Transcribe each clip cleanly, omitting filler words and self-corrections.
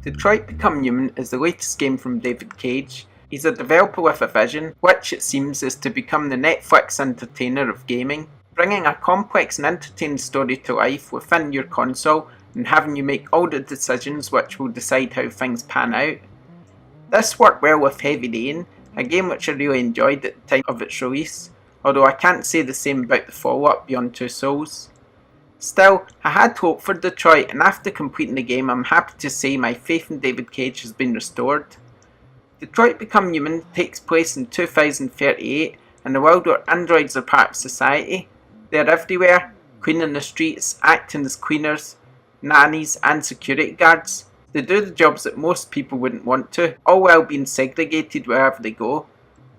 Detroit Become Human is the latest game from David Cage. He's a developer with a vision, which it seems is to become the Netflix entertainer of gaming, bringing a complex and entertaining story to life within your console and having you make all the decisions which will decide how things pan out. This worked well with Heavy Rain, a game which I really enjoyed at the time of its release, although I can't say the same about the follow-up Beyond Two Souls. Still, I had hope for Detroit, and after completing the game I'm happy to say my faith in David Cage has been restored. Detroit Become Human takes place in 2038 in a world where androids are part of society. They are everywhere, cleaning the streets, acting as cleaners, nannies and security guards. They do the jobs that most people wouldn't want to, all while being segregated wherever they go,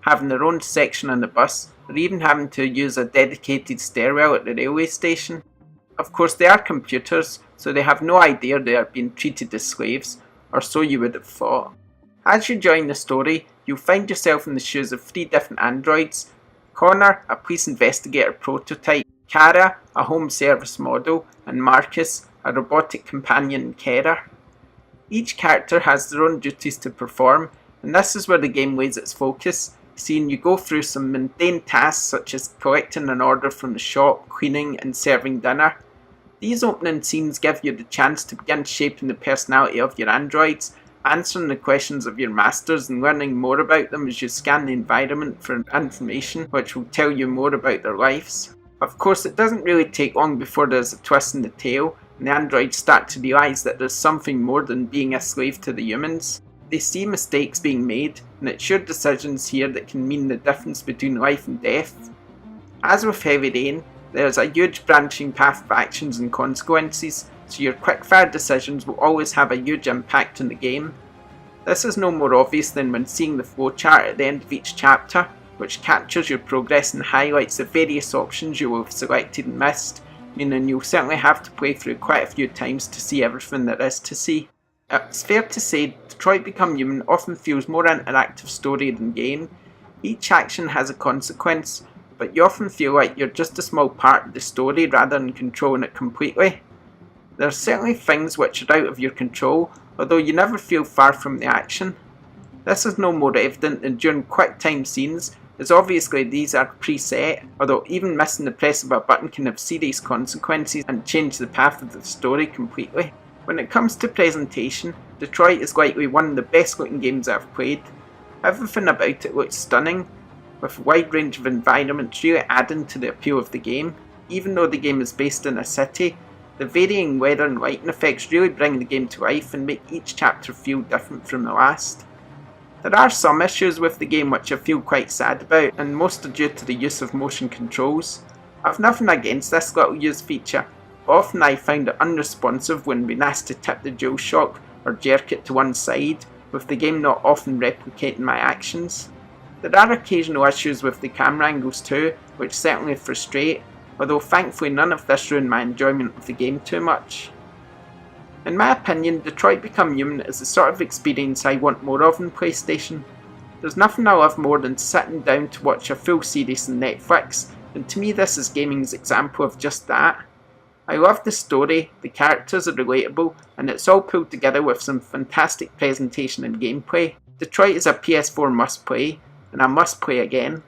having their own section on the bus, or even having to use a dedicated stairwell at the railway station. Of course, they are computers, so they have no idea they are being treated as slaves, or so you would have thought. As you join the story, you'll find yourself in the shoes of 3 different androids: Connor, a police investigator prototype, Kara, a home service model, and Marcus, a robotic companion and carer. Each character has their own duties to perform, and this is where the game lays its focus, seeing you go through some mundane tasks such as collecting an order from the shop, cleaning and serving dinner. These opening scenes give you the chance to begin shaping the personality of your androids, answering the questions of your masters and learning more about them as you scan the environment for information which will tell you more about their lives. Of course, it doesn't really take long before there's a twist in the tale and the androids start to realise that there's something more than being a slave to the humans. They see mistakes being made, and it's your decisions here that can mean the difference between life and death. As with Heavy Rain, there's a huge branching path of actions and consequences, so your quickfire decisions will always have a huge impact on the game. This is no more obvious than when seeing the flowchart at the end of each chapter, which captures your progress and highlights the various options you will have selected and missed, meaning you'll certainly have to play through quite a few times to see everything there is to see. It's fair to say Detroit Become Human often feels more interactive story than game. Each action has a consequence, but you often feel like you're just a small part of the story rather than controlling it completely. There are certainly things which are out of your control, although you never feel far from the action. This is no more evident than during quick time scenes, as obviously these are preset, although even missing the press of a button can have serious consequences and change the path of the story completely. When it comes to presentation, Detroit is likely one of the best looking games I've played. Everything about it looks stunning, with a wide range of environments really adding to the appeal of the game. Even though the game is based in a city, the varying weather and lighting effects really bring the game to life and make each chapter feel different from the last. There are some issues with the game which I feel quite sad about, and most are due to the use of motion controls. I've nothing against this little used feature, but often I find it unresponsive when being asked to tip the DualShock or jerk it to one side, with the game not often replicating my actions. There are occasional issues with the camera angles too, which certainly frustrate, although thankfully none of this ruined my enjoyment of the game too much. In my opinion, Detroit Become Human is the sort of experience I want more of on PlayStation. There's nothing I love more than sitting down to watch a full series on Netflix, and to me this is gaming's example of just that. I love the story, the characters are relatable, and it's all pulled together with some fantastic presentation and gameplay. Detroit is a PS4 must play, and I must play again.